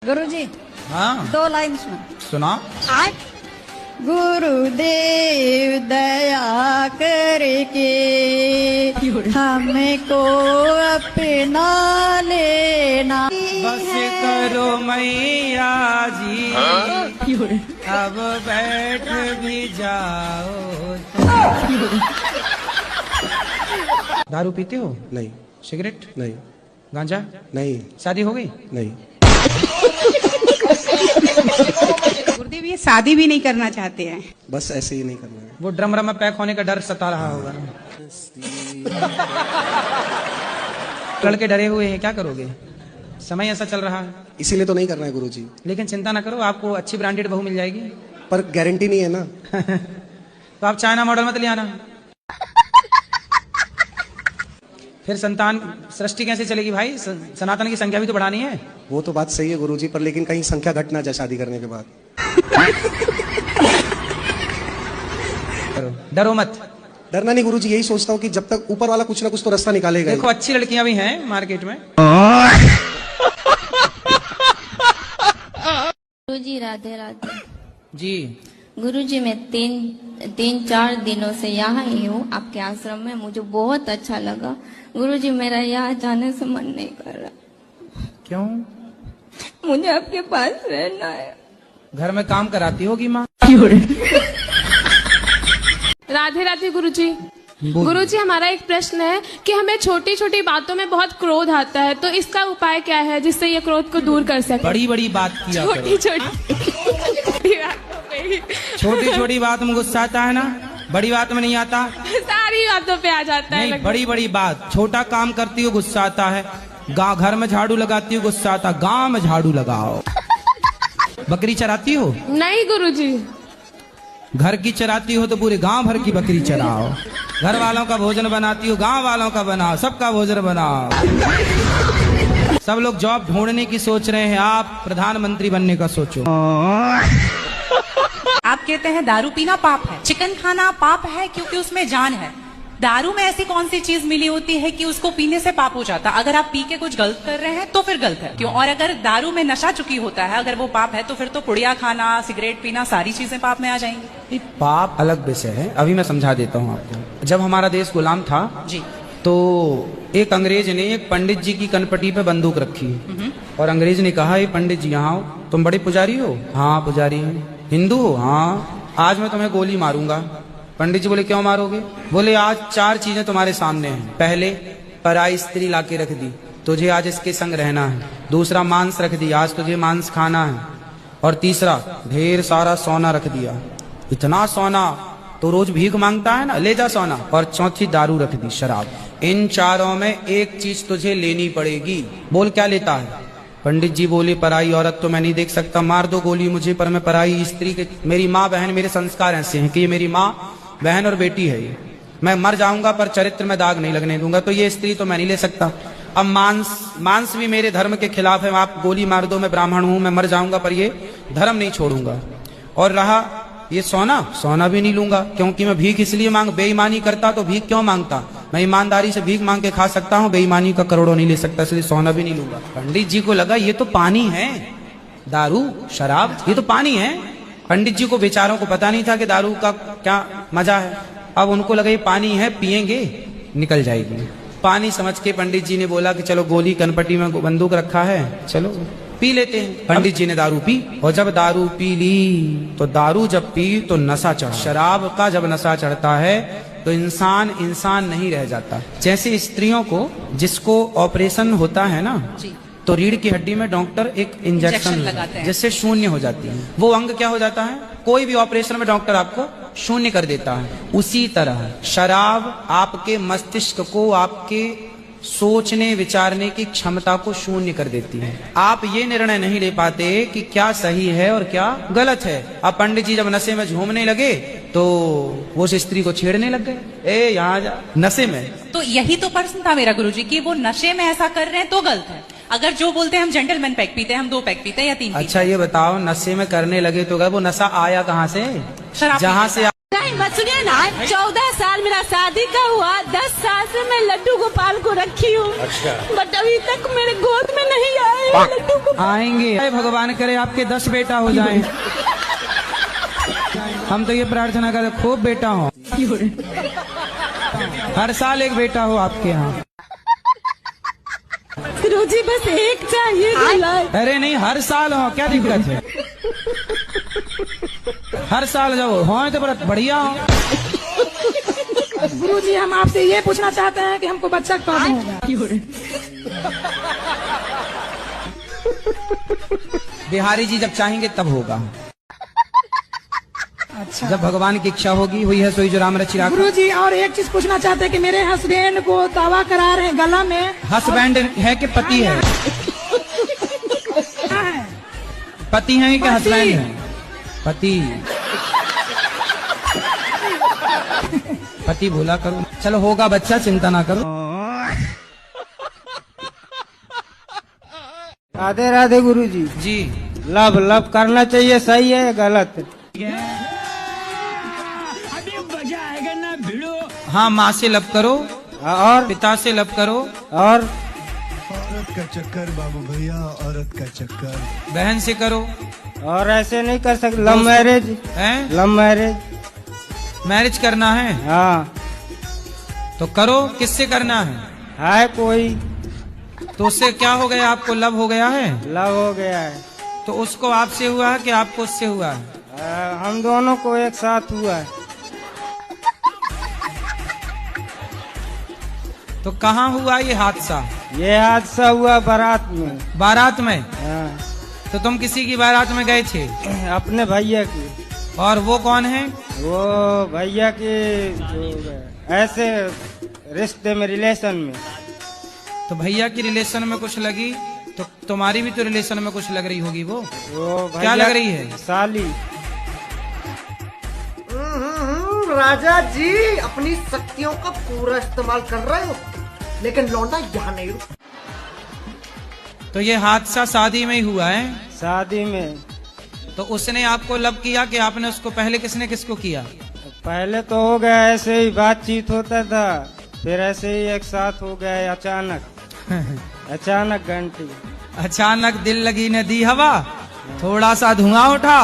गुरुजी हाँ 2 लाइन सुना। सुना। गुरुदेव दया करके हमको अपना लेना। बस करो मैया जी अब बैठ भी जाओ। दारू पीते हो? नहीं। सिगरेट? नहीं। गांजा? नहीं। शादी हो गई? नहीं। गुरुदेव ये शादी भी नहीं करना चाहते हैं, बस ऐसे ही नहीं करना है। वो ड्रम में पैक होने का डर सता रहा होगा। लड़के डरे हुए हैं, क्या करोगे? समय ऐसा चल रहा है, इसीलिए तो नहीं करना है गुरुजी। लेकिन चिंता ना करो, आपको अच्छी ब्रांडेड बहू मिल जाएगी। पर गारंटी नहीं है ना। तो आप चाइना मॉडल मत ले आना। फिर संतान सृष्टि कैसे चलेगी भाई? सनातन की संख्या भी तो बढ़ानी है। वो तो बात सही है गुरुजी, पर लेकिन कहीं संख्या घट ना जाए शादी करने के बाद। डरो मत। डरना नहीं गुरुजी, यही सोचता हूँ कि जब तक ऊपर वाला कुछ ना कुछ तो रास्ता निकालेगा। देखो अच्छी लड़कियां भी हैं मार्केट में। गुरुजी राधे राधे जी। गुरुजी मैं तीन चार दिनों से यहाँ ही हूँ आपके आश्रम में, मुझे बहुत अच्छा लगा। गुरुजी मेरा यहाँ जाने से मन नहीं कर रहा। क्यों? मुझे आपके पास रहना है। घर में काम कराती होगी माँ। राधे राधे गुरुजी। गुरुजी हमारा एक प्रश्न है कि हमें छोटी छोटी बातों में बहुत क्रोध आता है, तो इसका उपाय क्या है जिससे ये क्रोध को दूर कर सके? बड़ी बड़ी बात किया करो। छोटी छोटी बात में गुस्सा आता है ना, बड़ी बात में नहीं आता। सारी बातों पे आ जाता है। नहीं, बड़ी बड़ी बात। छोटा काम करती हो गुस्सा आता है, घर में झाड़ू लगाती हो गुस्सा आता, गांव में झाड़ू लगाओ। बकरी चराती हो? नहीं गुरुजी। घर की चराती हो तो पूरे गांव भर की बकरी चराओ। घर वालों का भोजन बनाती हो, गांव वालों का बनाओ, सबका भोजन बनाओ। सब लोग जॉब ढूंढने की सोच रहे हैं, आप प्रधानमंत्री बनने का सोचो। आप कहते हैं दारू पीना पाप है, चिकन खाना पाप है क्योंकि उसमें जान है। दारू में ऐसी कौन सी चीज मिली होती है कि उसको पीने से पाप हो जाता? अगर आप पी के कुछ गलत कर रहे हैं तो फिर गलत है क्यों? और अगर दारू में नशा चुकी होता है, अगर वो पाप है तो फिर तो पुड़िया खाना, सिगरेट पीना, सारी चीजें पाप में आ जाएंगी। पाप अलग विषय है, अभी मैं समझा देता हूँ आपको। जब हमारा देश गुलाम था जी, तो एक अंग्रेज ने एक पंडित जी की कनपटी पे बंदूक रखी और अंग्रेज ने कहा, ये पंडित जी यहाँ आओ, तुम बड़े पुजारी हो? हाँ पुजारी हैं। हिंदू हो? हाँ। आज मैं तुम्हें गोली मारूंगा। पंडित जी बोले क्यों मारोगे? बोले आज 4 चीजें तुम्हारे सामने हैं। पहले पराई स्त्री लाके रख दी, तुझे आज इसके संग रहना है। दूसरा मांस रख दिया, आज तुझे मांस खाना है। और तीसरा ढेर सारा सोना रख दिया, इतना सोना तो रोज भीख मांगता है ना, ले जा सोना। और चौथी दारू रख दी, शराब। इन चारों में एक चीज तुझे लेनी पड़ेगी। बोल क्या लेता है? पंडित जी बोले पराई औरत तो मैं नहीं देख सकता, मार दो गोली मुझे, पर मैं पराई स्त्री के, मेरी माँ बहन, मेरे संस्कार ऐसे हैं कि ये मेरी माँ बहन और बेटी है, ये मैं मर जाऊंगा पर चरित्र में दाग नहीं लगने दूंगा, तो ये स्त्री तो मैं नहीं ले सकता। अब मांस भी मेरे धर्म के खिलाफ है, आप गोली मार दो, मैं ब्राह्मण हूं, मैं मर जाऊंगा पर ये धर्म नहीं छोड़ूंगा। और रहा ये सोना भी नहीं लूंगा, क्योंकि मैं भीख इसलिए बेईमानी करता तो भीख क्यों मांगता? मैं ईमानदारी से भीख मांग के खा सकता हूँ, बेईमानी का करोड़ों नहीं ले सकता, इसलिए सोना भी नहीं लूंगा। पंडित जी को लगा ये तो पानी है, दारू शराब ये तो पानी है। पंडित जी को बेचारों को पता नहीं था कि दारू का क्या मजा है। अब उनको लगा ये पानी है, पिएंगे निकल जाएगी। पानी समझ के पंडित जी ने बोला कि चलो गोली कनपटी में बंदूक रखा है, चलो पी लेते हैं। पंडित जी ने दारू पी, और जब दारू पी ली तो दारू जब पी तो नशा चढ़ा। शराब का जब नशा चढ़ता है तो इंसान नहीं रह जाता। जैसे स्त्रियों को जिसको ऑपरेशन होता है ना जी, तो रीढ़ की हड्डी में डॉक्टर एक इंजेक्शन लगाते हैं जिससे शून्य हो जाती है। वो अंग क्या हो जाता है? कोई भी ऑपरेशन में डॉक्टर आपको शून्य कर देता है। उसी तरह शराब आपके मस्तिष्क को, आपके सोचने विचारने की क्षमता को शून्य कर देती है। आप ये निर्णय नहीं ले पाते कि क्या सही है और क्या गलत है। अब पंडित जी जब नशे में झूमने लगे तो वो उस स्त्री को छेड़ने लग गए, ए यहाँ जा, नशे में। तो यही तो प्रश्न था मेरा गुरुजी कि वो नशे में ऐसा कर रहे हैं तो गलत है। अगर जो बोलते हैं हम जेंटलमैन पैक पीते हैं, हम 2 पैक पीते हैं या 3 पीते हैं। अच्छा ये बताओ, नशे में करने लगे तो वो नशा आया कहाँ से? शराब जहाँ से मत सुनिए लेकिन आज 14 साल मेरा शादी का हुआ, 10 साल से मैं लड्डू गोपाल को रखी हूँ। अच्छा। बट अभी तक मेरे गोद में नहीं आए लड्डू गोपाल। आएंगे, भगवान करे आपके 10 बेटा हो जाएं। हम तो ये प्रार्थना करें खूब बेटा हो, हर साल एक बेटा हो आपके यहाँ। गुरुजी बस एक चाहिए। अरे नहीं, हर साल हो, क्या दिक्कत है? हर साल जाओ हो तो बढ़िया हो। गुरुजी हम आपसे ये पूछना चाहते हैं कि हमको बच्चा कब होगा? बिहारी जी जब चाहेंगे तब होगा। अच्छा। जब भगवान की इच्छा होगी, हुई है सोई जो राम रचि राखा। गुरुजी और एक चीज पूछना चाहते हैं कि मेरे हस्बैंड को दावा करा रहे हैं गला में। हस्बैंड है कि पति है? पति है कि हस्बैंड है? पति। पति बोला करो। चलो होगा बच्चा, चिंता ना करो। राधे राधे गुरुजी। जी। लब लब करना चाहिए, सही है गलत? हाँ, माँ से लब करो और पिता से लब करो और औरत का चक्कर बाबू भैया, औरत का चक्कर बहन से करो। और ऐसे नहीं कर सकते? लव मैरिज है? लव मैरिज मैरिज करना है? हाँ। तो करो, किससे करना है कोई? तो उससे क्या हो गया? आपको लव हो गया है? लव हो गया है। तो उसको आपसे हुआ है कि आपको उससे हुआ है? हम दोनों को एक साथ हुआ है। तो कहाँ हुआ ये हादसा? ये हादसा हुआ बारात में। बारात में? हाँ। तो तुम किसी की बारात में गए थे? अपने भैया की। और वो कौन है? वो भैया के ऐसे रिश्ते में, रिलेशन में। तो भैया की रिलेशन में कुछ लगी तो तुम्हारी भी तो रिलेशन में कुछ लग रही होगी। वो क्या लग रही है? साली। राजा जी अपनी शक्तियों का पूरा इस्तेमाल कर रहे हो, लेकिन लौंडा यहाँ नहीं रुका। तो ये हादसा शादी में ही हुआ है? शादी में। तो उसने आपको लव किया कि आपने उसको? पहले किसने किसको किया? पहले तो हो गया ऐसे ही, बातचीत होता था, फिर ऐसे ही एक साथ हो गया अचानक। अचानक घंटी। अचानक दिल लगी ने दी हवा, थोड़ा सा धुआं उठा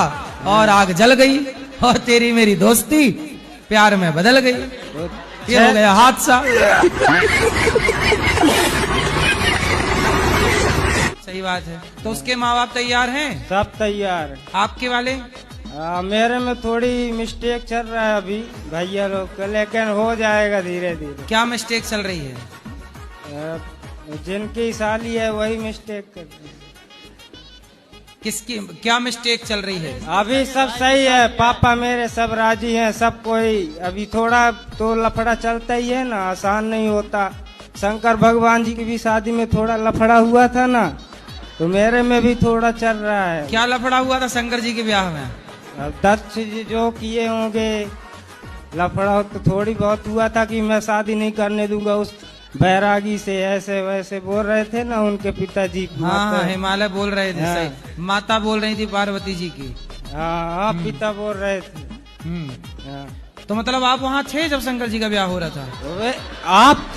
और आग जल गई, और तेरी मेरी दोस्ती प्यार में बदल गई। ये हो गया हादसा। सही बात है। तो उसके माँ बाप तैयार हैं? सब तैयार। आपके वाले? मेरे में थोड़ी मिस्टेक चल रहा है अभी भैया लोग का, लेकिन हो जाएगा धीरे धीरे। क्या मिस्टेक चल रही है? जिनकी साली है वही मिस्टेक कर रही है। किसकी क्या मिस्टेक चल रही है? अभी सब सही है, पापा मेरे सब राजी हैं, सब कोई। अभी थोड़ा तो लफड़ा चलता ही है ना, आसान नहीं होता। शंकर भगवान जी की भी शादी में थोड़ा लफड़ा हुआ था ना, तो मेरे में भी थोड़ा चल रहा है। क्या लफड़ा हुआ था शंकर जी के ब्याह में? दक्ष जी जो किए होंगे लफड़ा, तो थोड़ी बहुत हुआ था कि मैं शादी नहीं करने दूंगा उस बैरागी से, ऐसे वैसे बोल रहे थे ना उनके पिताजी। हाँ, हिमालय बोल रहे थे। हाँ। सही। माता बोल रही थी पार्वती जी की। हाँ, पिता बोल रहे थे। हाँ। तो मतलब आप वहाँ थे जब शंकर जी का ब्याह हो रहा था?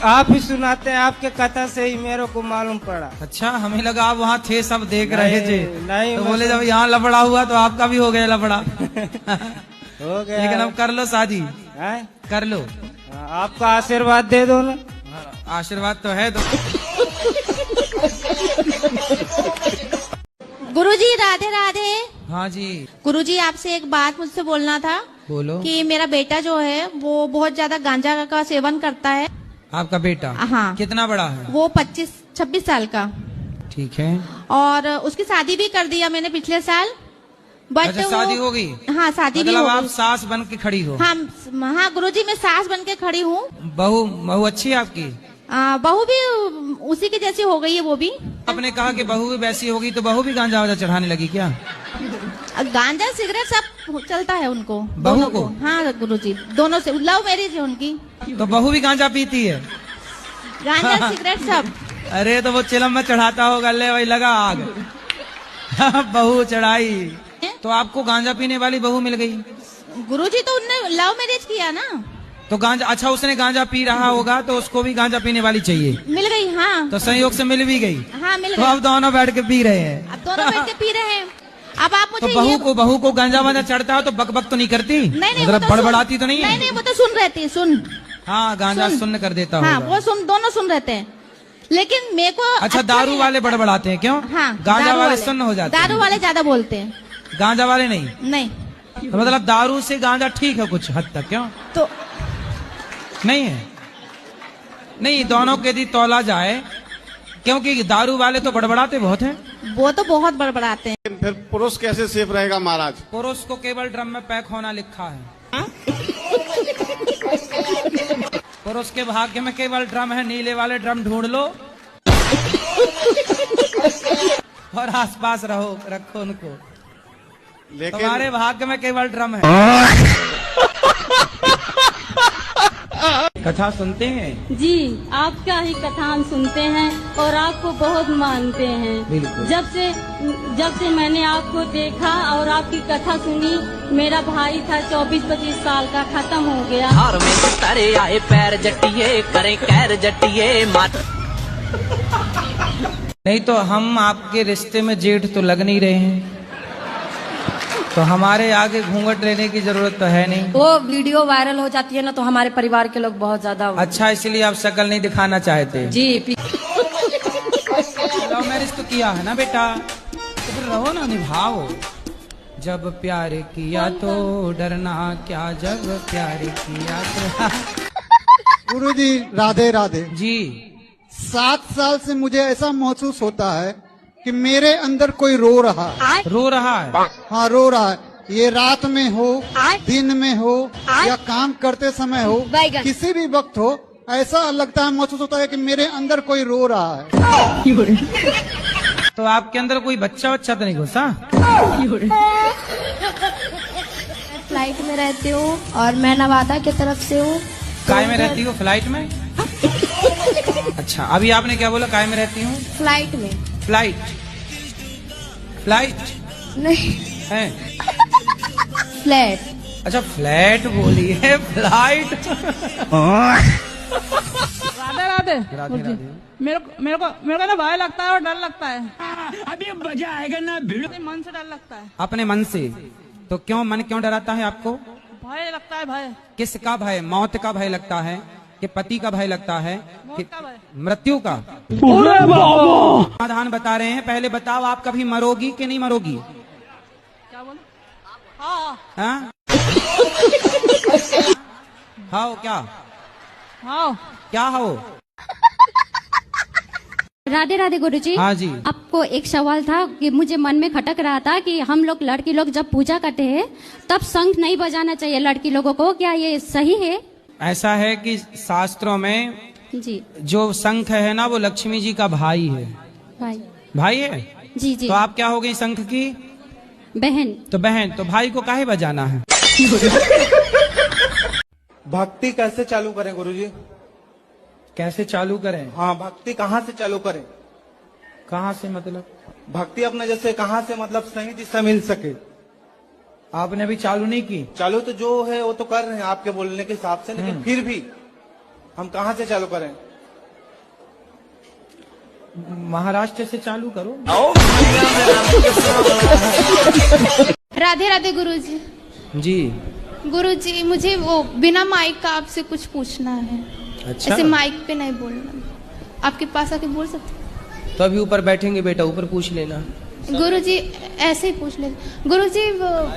आप ही सुनाते हैं, आपके कथा से ही मेरे को मालूम पड़ा। अच्छा, हमें लगा आप वहाँ थे, सब देख रहे थे। नहीं, तो बोले जब यहाँ लफड़ा हुआ तो आपका भी हो गया लफड़ा। हो गया। लेकिन अब कर लो शादी, कर लो। आपका आशीर्वाद दे दो ना। आशीर्वाद तो है। तो गुरुजी राधे राधे। हाँ जी। गुरुजी आपसे एक बात मुझसे बोलना था। बोलो। कि मेरा बेटा जो है वो बहुत ज्यादा गांजा का सेवन करता है। आपका बेटा? हाँ। कितना बड़ा है? वो 25-26 साल का। ठीक है। और उसकी शादी भी कर दिया मैंने पिछले साल। बट अच्छा, शादी हो गई? हाँ, शादी भी हो गई। गई। आप सास बन के खड़ी हो? हाँ गुरुजी, मैं सास बन के खड़ी हूँ। बहू अच्छी है आपकी? बहू भी उसी की जैसी हो गई है। वो भी आपने कहा कि बहू भी वैसी होगी, तो बहू भी गांजा वाजा चढ़ाने लगी क्या? गांजा सिगरेट सब चलता है उनको, बहू को? हाँ गुरुजी, दोनों से लव मैरिज है उनकी। तो बहू भी गांजा पीती है? गांजा सिगरेट सब। अरे तो वो चिलम में चढ़ाता होगा, ले वही लगा आग। बहू चढ़ाई तो आपको गांजा पीने वाली बहू मिल गई? गुरुजी तो उनने लव मैरिज किया ना। तो गांजा, अच्छा उसने गांजा पी रहा होगा तो उसको भी गांजा पीने वाली चाहिए। मिल गई, हाँ। तो संयोग से मिल भी गई। हाँ मिल तो गई। अब दोनों बैठ के पी रहे हैं। अब दोनों बैठ के पी रहे हैं। अब आप मुझे तो बहू को गांजा वांजा चढ़ता है तो बक तो नहीं करती? नहीं मतलब बड़बड़ाती तो नहीं है? नहीं वो तो सुन रहे थे, सुन। हाँ गांजा सुन कर देता हाँ होगा। वो दोनों सुन रहे थे, लेकिन मेरे को अच्छा दारू वाले बड़बड़ाते हैं क्यों? हाँ गांजा वाले सुन्न हो जाते हैं। दारू वाले ज्यादा बोलते हैं, गांजा वाले नहीं। नहीं तो मतलब दारू से गांजा ठीक है कुछ हद तक, क्यों? तो नहीं है, नहीं दोनों के यदि तौला जाए, क्योंकि दारू वाले तो बड़बड़ाते बहुत हैं। वो तो बहुत बड़बड़ाते हैं। फिर पुरुष कैसे सेफ रहेगा महाराज? पुरुष को केवल ड्रम में पैक होना लिखा है। पुरुष के भाग्य में केवल ड्रम है, नीले वाले ड्रम ढूंढ लो और आसपास रखो उनको। लेकिन तुम्हारे भाग्य में केवल ड्रम है। कथा सुनते हैं जी, आपका ही कथा हम सुनते हैं और आपको बहुत मानते हैं। बिल्कुल। जब से मैंने आपको देखा और आपकी कथा सुनी, मेरा भाई था 24-25 साल का, खत्म हो गया। हार में तारे आए पैर जट्टिए करें कैर जट्टिए मात। नहीं तो हम आपके रिश्ते में जेठ तो लग नहीं रहे हैं, तो हमारे आगे घूंघट लेने की जरूरत तो है नहीं। वो वीडियो वायरल हो जाती है ना, तो हमारे परिवार के लोग बहुत ज्यादा। अच्छा इसलिए आप शक्ल नहीं दिखाना चाहते? जी। लव मैरिज तो किया है ना बेटा, तो फिर रहो ना, निभाओ। जब प्यार किया तो डरना क्या, जब प्यार किया तो। गुरुजी राधे राधे जी। 7 साल से मुझे ऐसा महसूस होता है कि मेरे अंदर कोई रो रहा है। रो रहा है? हाँ रो रहा है। ये रात में हो, दिन में हो या काम करते समय हो, किसी भी वक्त हो, ऐसा लगता है, महसूस होता है कि मेरे अंदर कोई रो रहा है। तो आपके अंदर कोई बच्चा तो नहीं घुसा? फ्लाइट में रहती हूँ और मैं नवादा की तरफ से हूँ। काय में रहती हो? फ्लाइट में? अच्छा अभी आपने क्या बोला? काय में रहती हूँ? फ्लाइट में। फ्लाइट नहीं है, फ्लैट। अच्छा फ्लैट बोली है, फ्लाइट। राधे राधे। राधे राधे। मेरे को ना भय लगता है और डर लगता है। अभी मजा आएगा ना, भीड़ मन से डर लगता है। अपने मन से? तो क्यों मन क्यों डराता है आपको? भय लगता है। भय किसका भय? मौत का भय लगता है कि पति का भय लगता है कि का भय? मृत्यु का? समाधान बता रहे हैं, पहले बताओ आप कभी मरोगी कि नहीं मरोगी? क्या बोले? हाँ हाँ हाँ क्या? हाँ क्या हो? राधे राधे गुरुजी। हाँ जी। आपको एक सवाल था कि मुझे मन में खटक रहा था कि हम लोग लड़की लोग जब पूजा करते हैं तब शंख नहीं बजाना चाहिए लड़की लोगों को, क्या ये सही है? ऐसा है कि शास्त्रों में जी जो शंख है ना वो लक्ष्मी जी का भाई है। भाई है? जी जी। तो आप क्या हो गई शंख की? बहन। तो बहन, तो भाई को काहे बजाना है? भक्ति कैसे चालू करें गुरुजी? कैसे चालू करें? हाँ भक्ति कहाँ से चालू करें? कहाँ से मतलब? भक्ति अपने जैसे कहाँ से मतलब सही दिशा मिल सके? आपने अभी चालू नहीं की? चालू तो जो है वो तो कर रहे हैं आपके बोलने के हिसाब से, लेकिन फिर भी हम कहाँ से चालू करें? महाराष्ट्र से चालू करो। राधे राधे गुरुजी। जी। गुरुजी मुझे वो बिना माइक का आपसे कुछ पूछना है। अच्छा। ऐसे माइक पे नहीं बोलना, आपके पास आके बोल सकते? तो अभी ऊपर बैठेंगे बेटा, ऊपर पूछ लेना। गुरुजी ऐसे ही पूछ ले। गुरुजी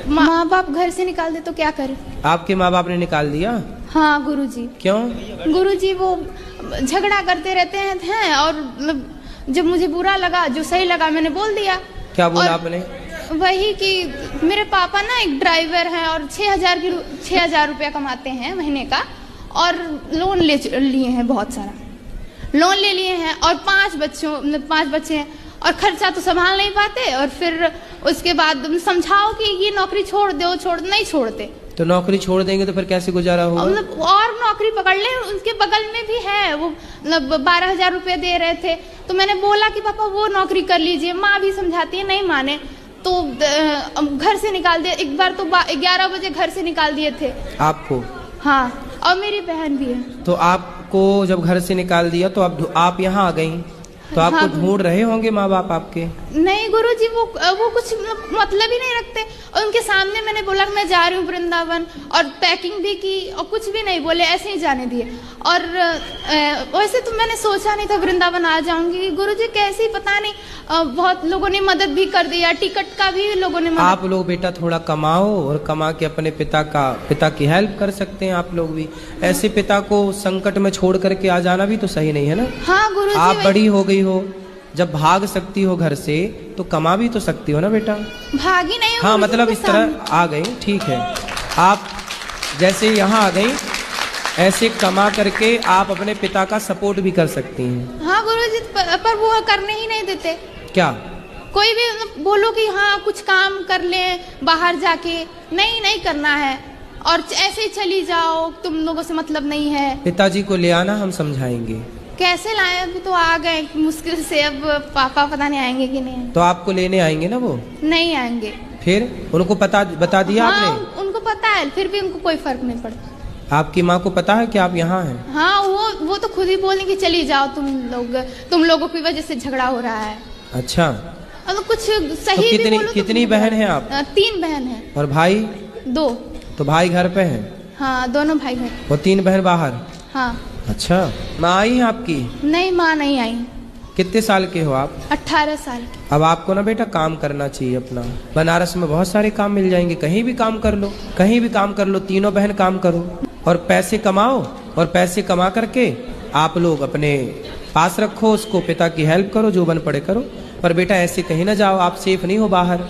माँ बाप घर से निकाल दे तो क्या करे? आपके माँ बाप ने निकाल दिया? हाँ गुरुजी। क्यों? गुरुजी वो झगड़ा करते रहते हैं और जब मुझे बुरा लगा, जो सही लगा मैंने बोल दिया। क्या बोला आपने? वही कि मेरे पापा ना एक ड्राइवर हैं और 6,000 रुपया कमाते हैं महीने का, और लोन ले लिए हैं, बहुत सारा लोन ले लिए हैं, और 5 बच्चे हैं और खर्चा तो संभाल नहीं पाते। और फिर उसके बाद समझाओ कि ये नौकरी छोड़ दो, नहीं छोड़ते। तो नौकरी छोड़ देंगे तो फिर कैसे गुजारा होगा? और नौकरी पकड़ ले, उनके बगल में भी है वो 12,000 रुपये दे रहे थे। तो मैंने बोला कि पापा वो नौकरी कर लीजिए, माँ भी समझाती है, नहीं माने। तो घर से निकाल दिया। एक बार तो 11 बजे घर से निकाल दिए थे आपको। हाँ, और मेरी बहन भी है। तो आपको जब घर से निकाल दिया तो आप यहाँ आ गई, तो आपको हाँ, ढूंढ रहे होंगे माँ बाप आपके? नहीं गुरुजी, वो कुछ मतलब ही नहीं रखते। और उनके सामने मैंने बोला कि मैं जा रही हूँ वृंदावन, और पैकिंग भी की और कुछ भी नहीं बोले, ऐसे ही जाने दिए। और वैसे तो मैंने सोचा नहीं था वृंदावन आ जाऊंगी गुरुजी, कैसे ही पता नहीं, बहुत लोगों ने मदद भी कर दिया, टिकट का भी लोगों ने मदद। आप लोग बेटा थोड़ा कमाओ और कमा के अपने पिता की हेल्प कर सकते हैं आप लोग भी। ऐसे पिता को संकट में छोड़ करके आ जाना भी तो सही नहीं है ना। हाँ गुरुजी, आप बड़ी हो गई हो, जब भाग सकती हो घर से तो कमा भी तो सकती हो ना बेटा। भागी नहीं हो। हाँ मतलब इस तरह आ गई, ठीक है। आप जैसे यहाँ आ गई, ऐसे कमा करके आप अपने पिता का सपोर्ट भी कर सकती हैं। हाँ गुरुजी, पर वो करने ही नहीं देते। क्या? कोई भी बोलो कि हाँ कुछ काम कर ले बाहर जाके, नहीं करना है, और ऐसे ही चली जाओ, तुम लोगों से मतलब नहीं है। पिताजी को ले आना, हम समझाएंगे। कैसे लाए? अभी तो आ गए मुश्किल से, अब पापा पता नहीं आएंगे कि नहीं। तो आपको लेने आएंगे ना वो? नहीं आएंगे। फिर उनको बता दिया हाँ, आपने? उनको पता है, फिर भी उनको कोई फर्क नहीं पड़ता। आपकी माँ को पता है कि आप यहाँ हैं? हाँ, वो तो खुद ही बोलें कि चली जाओ, तुम लोगों की वजह से झगड़ा हो रहा है। अच्छा, तो कुछ सही तो भी बोलो। कितनी बहन है आप? 3 बहन है। और भाई? 2। तो भाई घर पे है? हाँ, दोनों भाई हैं। वो 3 बहन बाहर? हाँ। अच्छा, माँ आई है आपकी? नहीं, माँ नहीं आई। कितने साल के हो आप? 18 साल। अब आपको ना बेटा काम करना चाहिए अपना। बनारस में बहुत सारे काम मिल जाएंगे, कहीं भी काम कर लो, कहीं भी काम कर लो। तीनों बहन काम करो और पैसे कमाओ, और पैसे कमा करके आप लोग अपने पास रखो, उसको पिता की हेल्प करो, जो बन पड़े करो। पर बेटा ऐसे कहीं ना जाओ, आप सेफ नहीं हो बाहर।